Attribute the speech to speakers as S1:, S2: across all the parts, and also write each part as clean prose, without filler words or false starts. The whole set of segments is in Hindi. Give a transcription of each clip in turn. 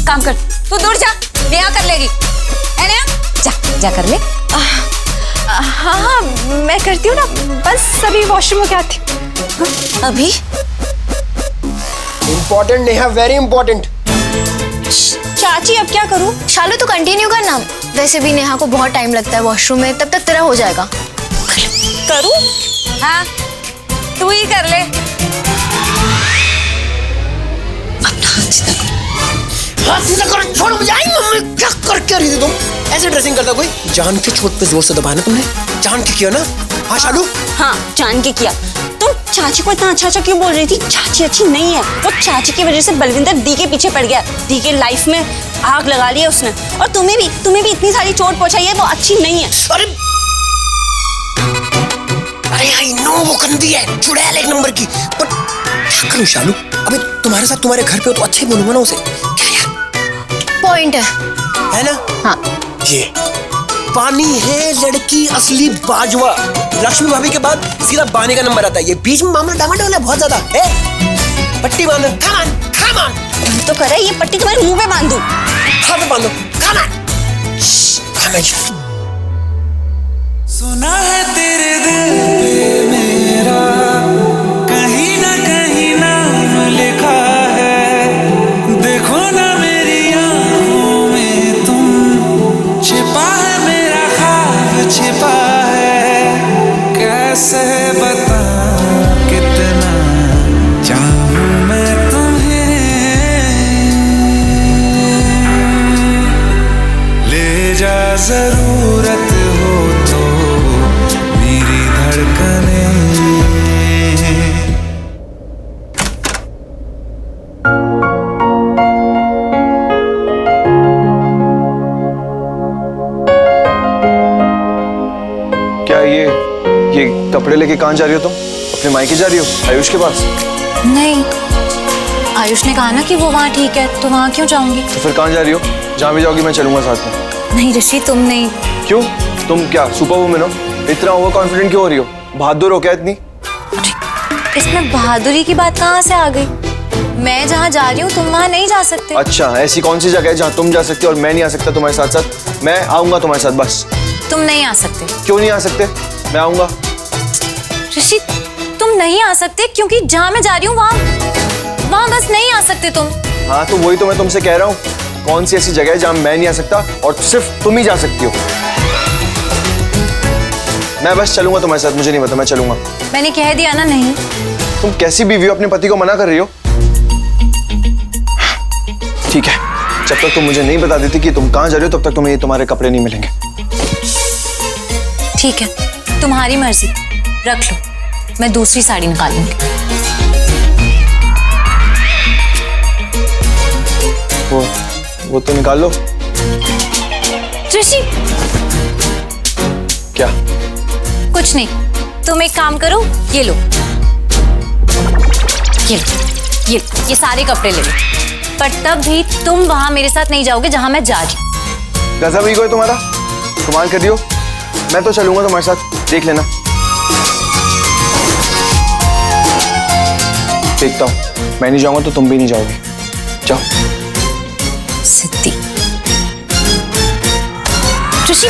S1: काम कर, तू दूर जा, नेहा कर लेगी। है नेहा, जा कर ले।
S2: हाँ मैं करती हूँ ना, बस अभी वॉशरूम में आती हूँ।
S1: अभी
S3: इम्पोर्टेंट नेहा, वेरी इम्पोर्टेंट।
S2: चाची अब क्या करूँ?
S4: शालू तो कंटिन्यू करना, वैसे भी नेहा को बहुत टाइम लगता है वॉशरूम में, तब तक तेरा हो जाएगा।
S2: करूँ?
S1: हाँ तू ही कर ले।
S3: हाथ सीधा करो, छोड़ मुझे। आई मम्मी, क्या कर क्या रही थी तुम? ऐसे ड्रेसिंग करता कोई? जान के चोट पे जोर से दबाया ना तुमने? जान के किया ना? हाँ शालू?
S2: हाँ जान के किया। तुम चाची को इतना अच्छा क्यों बोल रही थी? चाची अच्छी नहीं है, वो चाची की वजह से बलविंदर दी के पीछे पड़ गया, दी के लाइफ में आग लगा ली है उसने। और तुम्हें भी इतनी सारी चोट पहुंचाई है, वो अच्छी नहीं है।
S3: अरे आई नो वो गंदी है, चुड़ैल एक नंबर की, पर क्या करूं शालू? अबे तुम्हारे साथ तुम्हारे घर पे हो तो अच्छे बोलूंगा ना उसे। क्या यार
S4: पॉइंट है
S3: ना?
S4: हाँ।
S3: ये पानी है लड़की असली बाजवा। लक्ष्मी भाभी के बाद सीधा बानी का नंबर आता है। ये बीच में मामला डामाडोल है बहुत ज्यादा। पट्टी बांधो, come on।
S2: तो करे ये पट्टी तुम्हारे मुंह पे बांध दूं?
S3: हाँ पे बांधो, come on।
S5: सुना है तेरे दिल पे मेरा कहीं ना लिखा है, देखो ना मेरी आँखों में तुम, छिपा है मेरा ख्वाब छिपा है, कैसे बता कितना चाहूं मैं तुम्हें, ले जा जरूरत हो तो मेरी धड़कने।
S6: क्या ये कपड़े लेके कहाँ जा रही हो तुम? अपने मायके जा रही हो आयुष के पास?
S1: नहीं, आयुष ने कहा ना कि वो वहाँ ठीक है, तो वहाँ क्यों जाऊंगी?
S6: तो फिर कहाँ जा रही हो? जहाँ भी जाओगी मैं चलूंगा साथ में।
S1: नहीं ऋषि, तुम नहीं।
S6: क्यों? तुम क्या सुपर वुमन हो? इतना ओवर कॉन्फिडेंट क्यों हो रही हो? बहादुर हो क्या इतनी?
S1: इसमें बहादुरी की बात कहाँ से आ गई? मैं जहाँ जा रही हूँ तुम वहाँ नहीं जा सकते।
S6: अच्छा, ऐसी कौन सी जगह है जहाँ तुम जा सकते हो और मैं नहीं आ सकता तुम्हारे साथ साथ? मैं आऊंगा तुम्हारे साथ बस।
S1: तुम नहीं आ सकते।
S6: क्यों नहीं आ सकते? मैं आऊंगा।
S1: ऋषि तुम नहीं आ सकते क्योंकि जहाँ मैं जा रही हूँ वहाँ बस नहीं आ सकते तुम।
S6: हाँ तो वही तो मैं तुमसे कह रहा हूँ, कौन सी ऐसी जगह है जहाँ मैं नहीं आ सकता और सिर्फ तुम ही जा सकती हो? मैं बस चलूंगा तुम्हारे साथ, मुझे नहीं पता, मैं चलूंगा।
S1: मैंने कह दिया ना नहीं।
S6: तुम कैसी बीवी हो, अपने पति को मना कर रही हो? ठीक है, जब तक तुम मुझे नहीं बता देती कि तुम कहाँ जा रही हो तब तक तुम्हें ये तुम्हारे कपड़े नहीं मिलेंगे।
S1: ठीक है, तुम्हारी मर्जी, रख लो, मैं दूसरी साड़ी निकालूंगी।
S6: वो तो निकाल लो।
S1: ऋषि
S6: क्या?
S1: कुछ नहीं, तुम एक काम करो, ये लो, ये सारे कपड़े ले लो, पर तब भी तुम वहां मेरे साथ नहीं जाओगे जहां मैं जा रही हूँ।
S6: गजब ईगो है तुम्हारा, कमाल कर रही हो। मैं तो चलूंगा तुम्हारे साथ, देख लेना। देखता हूँ, मैं नहीं जाऊंगा तो तुम भी नहीं जाओगे। जाओ।
S1: सिद्धि। ऋषि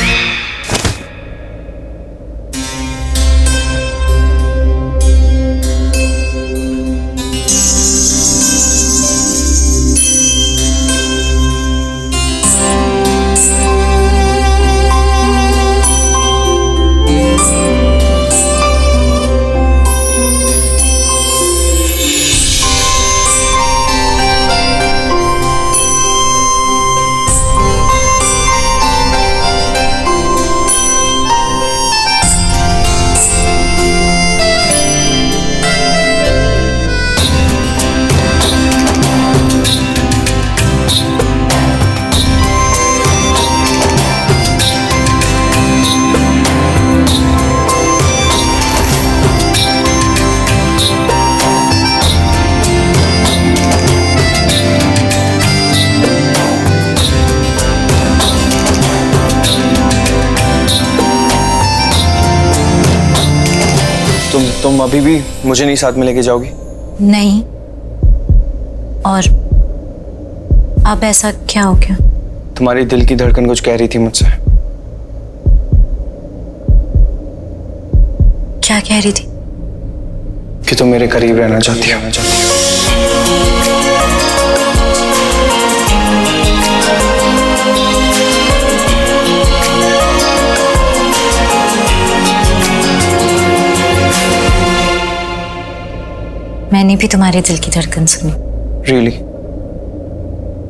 S6: तुम अभी भी मुझे नहीं साथ में लेके जाओगी?
S1: नहीं, और अब ऐसा क्या हो गया?
S6: तुम्हारी दिल की धड़कन कुछ कह रही थी मुझसे।
S1: क्या कह रही थी?
S6: कि तुम मेरे करीब रहना चाहती हो।
S1: मैंने भी तुम्हारे दिल की धड़कन सुनी।
S6: Really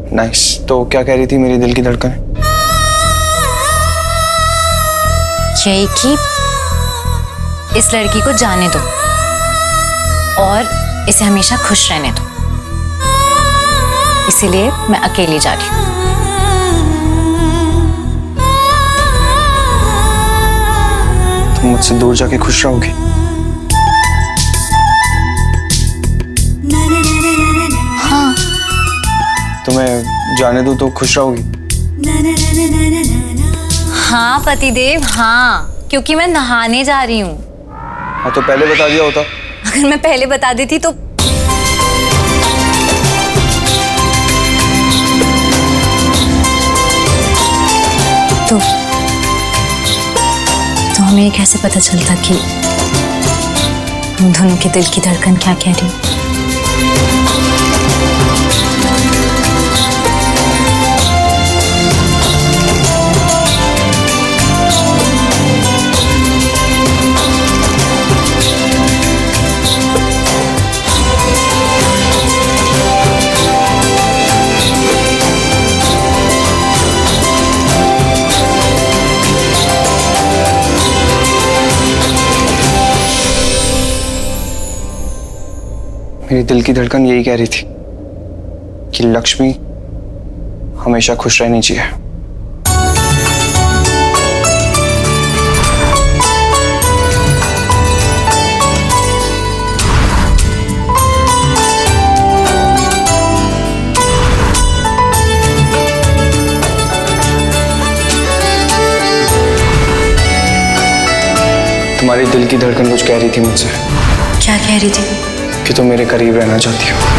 S6: nice. तो क्या कह रही थी मेरी दिल की धड़कन?
S1: यही कि इस लड़की को जाने दो और इसे हमेशा खुश रहने दो, इसीलिए मैं अकेली जा रही हूँ।
S6: तुम मुझसे दूर जाके खुश रहोगी?
S1: हाँ।
S6: तुम्हें जाने दूं तो खुश रहोगी?
S1: हाँ पतिदेव, हाँ, क्योंकि मैं नहाने जा रही हूँ।
S6: हाँ तो पहले बता दिया होता।
S1: अगर मैं पहले बता देती तो हमें ये कैसे पता चलता कि हम दोनों के दिल की धड़कन क्या कह रही है?
S6: मेरी दिल की धड़कन यही कह रही थी कि लक्ष्मी हमेशा खुश रहनी चाहिए। तुम्हारी दिल की धड़कन कुछ कह रही थी मुझसे।
S1: क्या कह रही थी?
S6: कि तुम मेरे करीब रहना चाहती हो।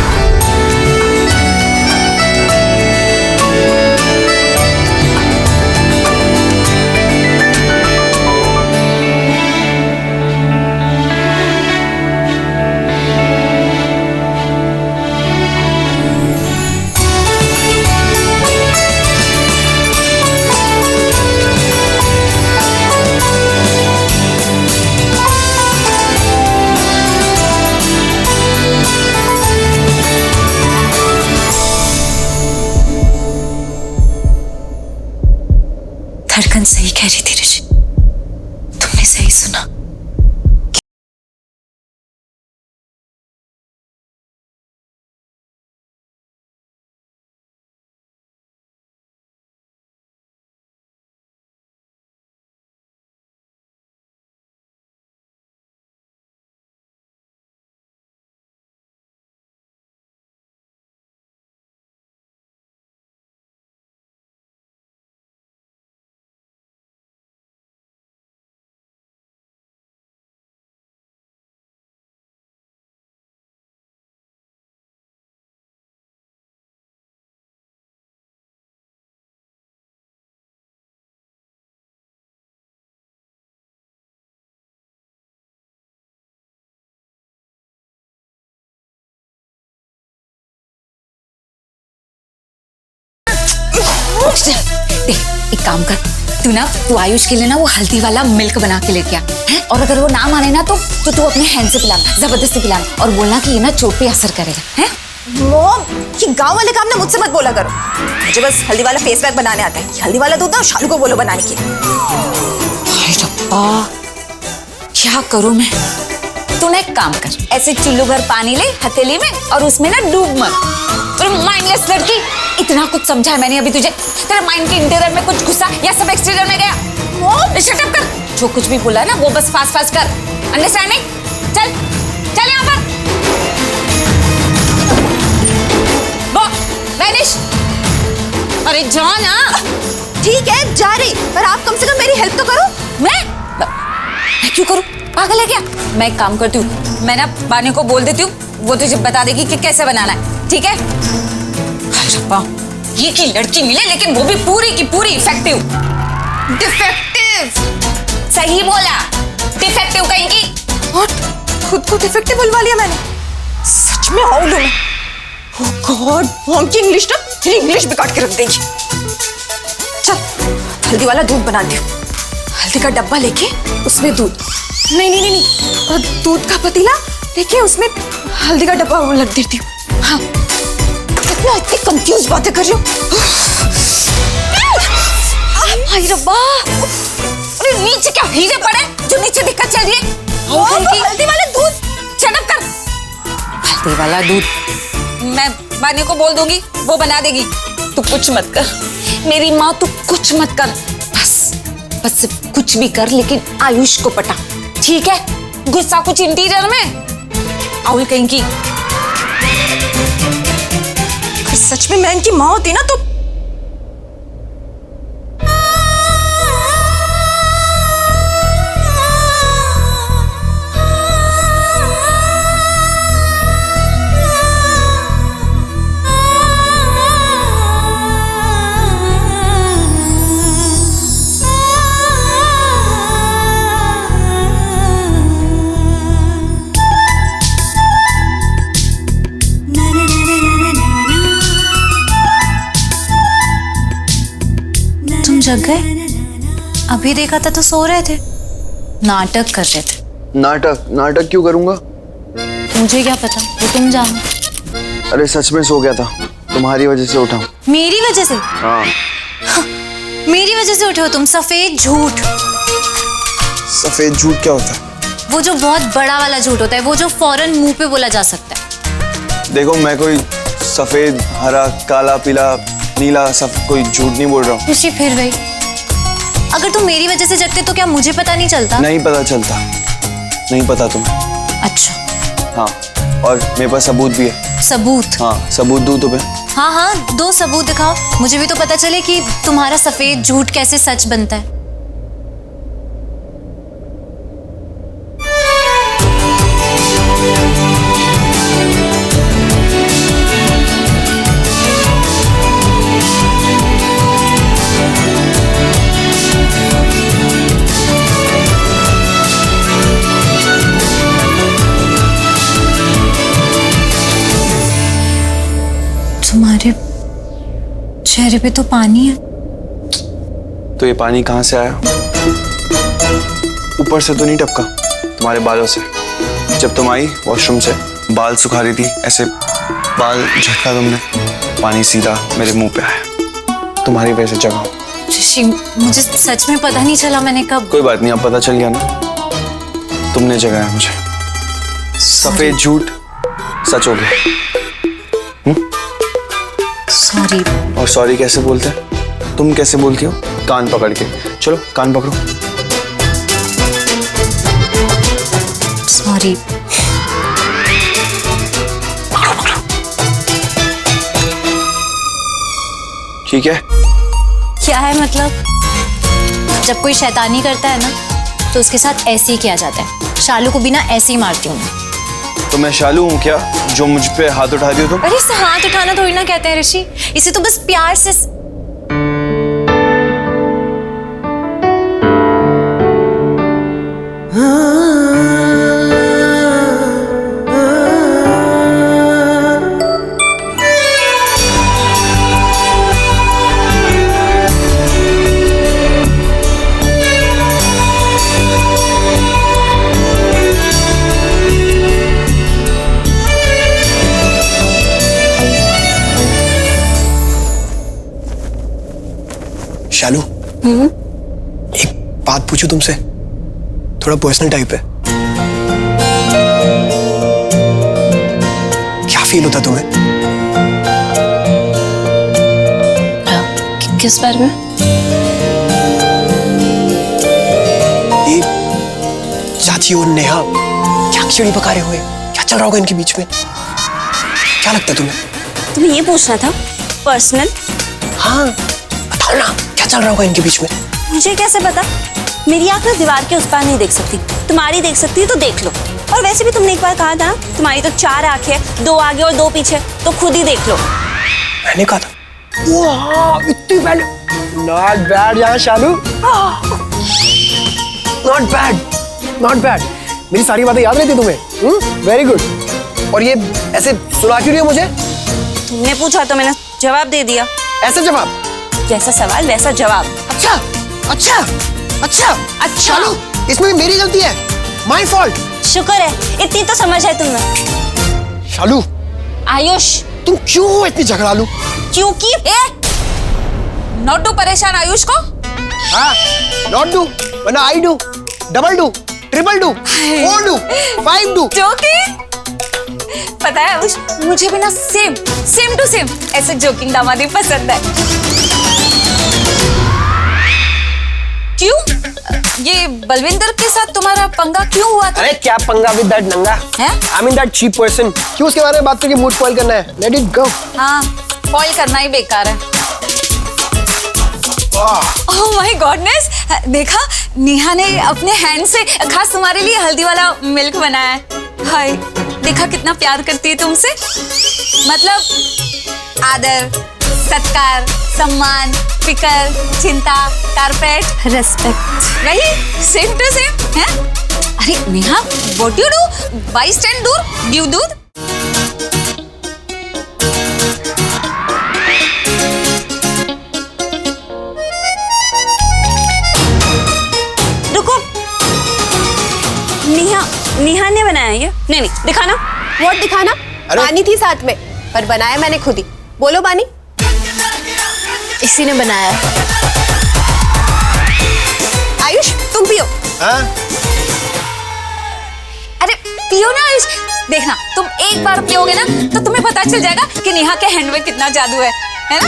S1: धड़कन सही कह रही थी ऋषि, तुमने सही सुना। देख, एक काम कर, तू आयुष के लिए ना वो हल्दी वाला मिल्क बना के लेके आ, हैं? और अगर वो ना माने ना तो तू अपने हैंड से पिलाना, जबरदस्ती पिलाना, और बोलना कि ये ना चोट पे असर करेगा, हैं?
S2: मॉम, ये गांव वाले काम ना मुझसे मत बोला करो। मुझे बस हल्दी वाला फेस पैक बनाने आता है। हल्दी वाला दूध ना शालू को बोलो बनाने की।
S1: हाय रब्बा, क्या करूं मैं? तू ना एक काम कर, ऐसे चुल्लू भर पानी ले हथेली में और उसमें ना डूब मत। माइंडलेस लड़की, इतना कुछ समझा है मैंने अभी तुझे। तेरे माइंड के इंटीरियर में कुछ घुसा या सब एक्सटीरियर में गया? मॉम, शट अप कर। जो कुछ भी बोला है ना वो बस फास्ट फास्ट कर। अंडरस्टैंडिंग? चल चल यहाँ पर। वो वैनिश। अरे जा ना।
S2: ठीक है जा रही, पर आप कम से कम मेरी हेल्प तो करो।
S1: मैं क्यों करूं? पागल है क्या? मैं एक काम करती हूँ, मैं ना बानी को बोल देती हूँ, वो तुझे बता देगी कि कैसे बनाना है, ठीक है? रब्बा, चाहिए कि लड़की मिले, लेकिन वो भी पूरी की पूरी इफेक्टिव।
S4: डिफेक्टिव।
S1: सही बोला, डिफेक्टिव कहीं की।
S2: और खुद को डिफेक्टिव बुलवा लिया मैंने। सच में आउट हूँ मैं। ओह गॉड, मॉम की इंग्लिश ना मेरी इंग्लिश बिगाड़ के रख देगी। चल हल्दी वाला दूध बनाती हूँ। हल्दी का डब्बा लेके उसमें दूध, नहीं, और दूध का पतीला लेके उसमें हल्दी का डब्बा लग देती हूँ। हाँ, इतनी कंफ्यूज बातें कर रही हूँ।
S1: हाय रब्बा, अरे नीचे क्या हीरे पड़े जो नीचे दिक्कत चल रही है?
S2: वो हल्दी वाला दूध।
S1: शट अप कर। हल्दी वाला दूध मैं बानी को बोल दूंगी, वो बना देगी। तू कुछ मत कर मेरी माँ, तू कुछ मत कर। बस कुछ भी कर, लेकिन आयुष को पटा, ठीक है? गुस्सा कुछ इंटीरियर में आउल कहीं की।
S2: अगर सच में मैं इनकी माँ होती ना तो
S7: जग गए? अभी देखा था तो सो रहे थे, नाटक कर रहे थे।
S6: नाटक क्यों करूंगा?
S7: मुझे क्या पता, वो तुम जानो।
S6: अरे सच में सो गया था, तुम्हारी वजह से उठा।
S7: मेरी वजह से?
S6: हाँ।
S7: मेरी वजह से उठे हो तुम? सफेद झूठ।
S6: सफेद झूठ क्या होता है?
S7: वो जो बहुत बड़ा वाला झूठ होता है, वो जो फौरन मुंह पे बोला जा सकता है।
S6: देखो, मैं कोई सफेद, हरा, काला, पीला, नीला सब कोई झूठ नहीं बोल रहा हूँ।
S7: ऋषि फिर वही, अगर तुम मेरी वजह से जगते तो क्या मुझे पता नहीं चलता?
S6: नहीं पता चलता, नहीं पता तुम्हें।
S7: अच्छा।
S6: हाँ, और मेरे पास सबूत भी है।
S7: सबूत?
S6: हाँ, सबूत दूं तुम्हें?
S7: हाँ, दो सबूत दिखाओ, मुझे भी तो पता चले कि तुम्हारा सफेद झूठ कैसे सच बनता है। तुम्हारे चेहरे पे तो पानी है।
S6: तो ये पानी कहाँ से आया? ऊपर से तो नहीं टपका, तुम्हारे बालों से। जब तुम आई वॉशरूम से, बाल सुखा रही थी, ऐसे बाल झटका तुमने, पानी सीधा मेरे मुंह पे आया। तुम्हारी वजह से जगा।
S7: ऋषि, मुझे सच में पता नहीं चला मैंने कब।
S6: कोई बात नहीं, अब पता चल गया ना, तुमने जगाया मुझे। सफेद झूठ सच हो गया।
S7: सॉरी।
S6: और सॉरी कैसे बोलते हैं? तुम कैसे बोलती हो? कान पकड़ के। चलो कान पकड़ो।
S7: सॉरी।
S6: ठीक है?
S7: क्या है मतलब? जब कोई शैतानी करता है ना तो उसके साथ ऐसे ही किया जाता है। शालू को भी ना ऐसे ही मारती हूँ।
S6: तो मैं शालू हूँ क्या, जो मुझ पे हाथ उठा रही हो तुम?
S7: अरे इसे हाथ उठाना थोड़ी ना कहते हैं ऋषि, इसे तो बस प्यार से।
S3: शालू, एक बात पूछूं तुमसे, थोड़ा पर्सनल टाइप है। क्या फील होता तुम्हें?
S2: किस बारे में?
S3: ये चाची और नेहा क्या खिचड़ी पका रहे हुए, क्या चल रहा होगा इनके बीच में? क्या लगता है तुम्हें?
S2: तुम्हें ये पूछना था पर्सनल?
S3: हाँ बताओ ना, क्या चल रहा होगा इनके बीच में?
S2: मुझे कैसे पता? मेरी आंख ना दीवार के उस पार नहीं देख सकती, तुम्हारी देख सकती है तो देख लो। और वैसे भी तुमने एक बार कहा था ना, तुम्हारी तो 4 आंखें, 2 आगे और 2 पीछे, तो खुद ही देख लो।
S3: मैंने कहा था? वाह इतनी बैड, नॉट बैड यार शालू, नॉट बैड, नॉट बैड। मेरी सारी बातें याद रहती तुम्हें, वेरी गुड। और ये ऐसे सुना क्यों रही हो मुझे?
S2: तुमने पूछा तो मैंने जवाब दे दिया।
S3: ऐसा जवाब?
S2: जैसा सवाल वैसा जवाब।
S3: अच्छा अच्छा अच्छा
S2: अच्छा।
S3: शालू इसमें भी मेरी गलती है, माय फॉल्ट।
S2: शुक्र है इतनी तो समझ है तुम्हें।
S3: शालू
S2: आयुष
S3: तुम क्यों हो इतनी झगड़ालू?
S2: क्योंकि
S1: नॉट टू परेशान आयुष को।
S3: हाँ नॉट डू वरना I do, double do, triple do, four do, five do.
S1: Joking. पता है आयुष, मुझे भी ना सेम सेम टू सेम ऐसे जोकिंग दामादी पसंद है। क्यों? ये बलविंदर के साथ तुम्हारा पंगा क्यों हुआ था?
S3: अरे क्या पंगा विद दैट नंगा?
S1: हैं?
S3: I mean that cheap person. क्यों उसके बारे में बात करके मूड स्पॉइल करना है? Let it go.
S1: हाँ, फॉइल करना ही बेकार है। ओह माय गॉडनेस, देखा नेहा ने अपने हैंड से खास तुम्हारे लिए हल्दी वाला मिल्क बनाया है। हाय, देखा कितना प्यार करती है तुमसे। मतलब आदर, सत्कार, सम्मान, फिकर, चिंता, कारपेट, रेस्पेक्ट, वही सेम टू सेम है। अरे Neha, what you do? By stand दूर, गिव दूध।
S2: रुको, नेहा ने बनाया ये? नहीं दिखाना।
S8: व्हाट दिखाना?
S3: अरे?
S8: बानी थी साथ में, पर बनाया मैंने खुद ही। बोलो बानी।
S4: इसी ने बनाया।
S8: आयुष तुम पियो।
S3: हाँ?
S1: अरे पियो ना आयुष, देखना तुम एक बार पियोगे ना तो तुम्हें पता चल जाएगा कि नेहा के हैंड में कितना जादू है ना?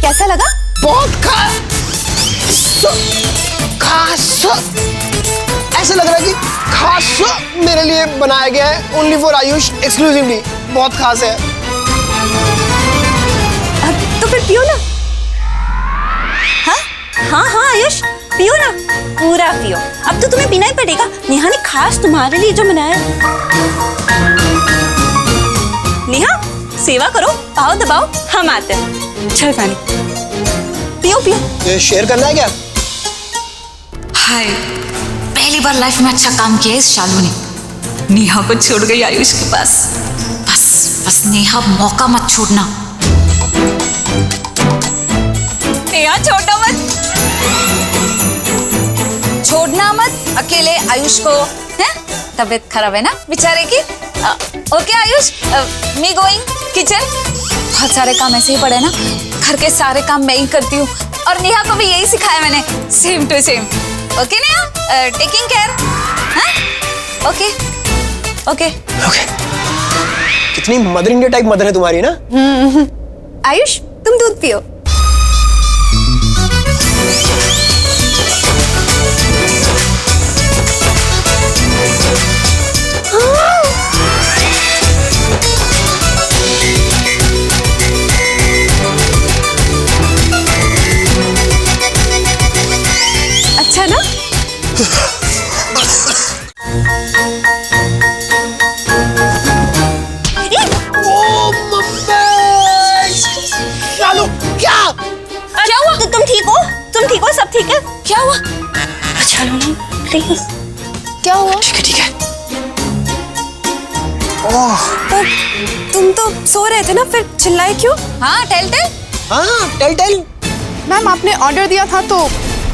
S8: कैसा लगा?
S3: बहुत खास, ऐसा लग रहा है कि खास मेरे लिए बनाया गया है, ओनली फॉर आयुष, एक्सक्लूसिवली। बहुत खास है।
S8: तो फिर पियो ना।
S2: हाँ आयुष पियो ना, पूरा पियो। अब तो तुम्हें पीना ही पड़ेगा, नेहा ने खास तुम्हारे लिए जो बनाया। नेहा सेवा करो, पाओ दबाओ, हम आते हैं। चल पानी पियो पियो।
S3: ये शेयर करना है क्या?
S1: हाय, पहली बार लाइफ में अच्छा काम किया इस शालू ने। नेहा को छोड़ गई आयुष के पास। बस नेहा, मौका मत छोड़ना। नेहा छोड़ना मत, छोड़ना मत अकेले आयुष को। हैं? तबीयत खराब है ना बेचारे की। Okay Ayush, me going kitchen. बहुत सारे काम ऐसे ही पड़े ना, घर के सारे काम मैं ही करती हूँ। और नेहा को भी यही सिखाया मैंने, same to same. Okay Neha, taking care. हाँ? Okay okay
S3: okay. कितनी मदर इंडिया टाइप मदर है तुम्हारी ना।
S8: आयुष तुम दूध पियो। अच्छा ना?
S3: शालू क्या?
S2: क्या हुआ? तुम ठीक हो? तुम ठीक हो? सब ठीक है?
S1: क्या हुआ?
S2: अच्छा लो प्लीज।
S4: क्या हुआ?
S3: ठीक है। ओह
S8: तो तुम तो सो रहे थे ना, फिर चिल्लाए क्यों?
S1: हाँ टेल।
S3: हाँ टेल।
S8: मैम आपने ऑर्डर दिया था तो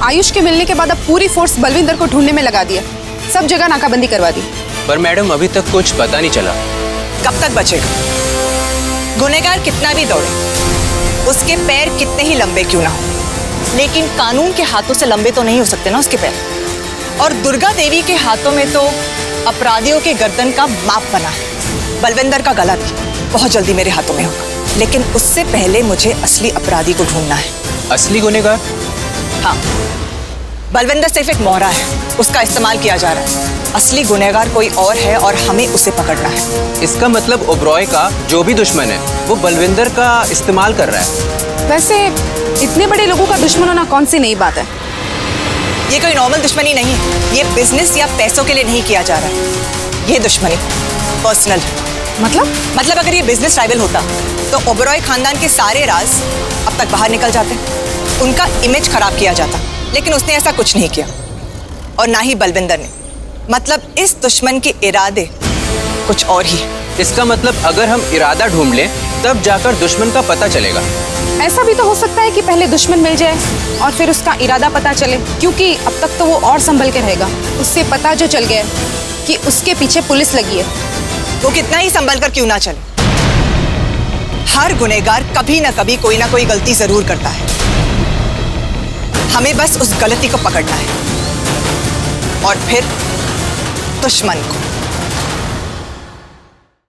S8: आयुष के मिलने के बाद अब पूरी फोर्स बलविंदर को ढूंढने में लगा दिया। सब जगह नाकाबंदी करवा दी।
S9: पर मैडम अभी तक कुछ पता नहीं चला।
S10: कब तक बचेगा? गुनहगार कितना भी दौड़े, उसके पैर कितने ही लंबे क्यों ना हो, लेकिन कानून के हाथों से लंबे तो नहीं हो सकते ना उसके पैर। और दुर्गा देवी के हाथों में तो अपराधियों के गर्दन का माप बना है। बलविंदर का गला भी बहुत जल्दी मेरे हाथों में होगा, लेकिन उससे पहले मुझे असली अपराधी को ढूंढना है।
S9: असली गुनहगार?
S10: हाँ, बलविंदर सिर्फ एक मोहरा है, उसका इस्तेमाल किया जा रहा है। असली गुनहगार कोई और है और हमें उसे पकड़ना है।
S9: इसका मतलब ओबरॉय का जो भी दुश्मन है वो बलविंदर का इस्तेमाल कर रहा है।
S8: वैसे इतने बड़े लोगों का दुश्मन होना कौन सी नई बात है।
S10: ये कोई नॉर्मल दुश्मनी नहीं है। ये बिजनेस या पैसों के लिए नहीं किया जा रहा है। ये दुश्मनी पर्सनल है। मतलब अगर ये बिजनेस राइवल होता तो ओबरॉय खानदान के सारे राज अब तक बाहर निकल जाते, उनका इमेज खराब किया जाता। लेकिन उसने ऐसा कुछ नहीं किया, और ना ही बलविंदर ने। मतलब इस दुश्मन के इरादे कुछ और ही।
S9: इसका मतलब अगर हम इरादा ढूंढ लें तब जाकर दुश्मन का पता चलेगा।
S8: ऐसा भी तो हो सकता है कि पहले दुश्मन मिल जाए और फिर उसका इरादा पता चले, क्योंकि अब तक तो वो और संभल के रहेगा। उससे पता जो चल गया कि उसके पीछे पुलिस लगी है।
S10: वो कितना ही संभल कर क्यों ना चले, हर गुनहगार कभी ना कभी कोई ना कोई गलती जरूर करता है। हमें बस उस गलती को पकड़ना है और फिर दुश्मन को।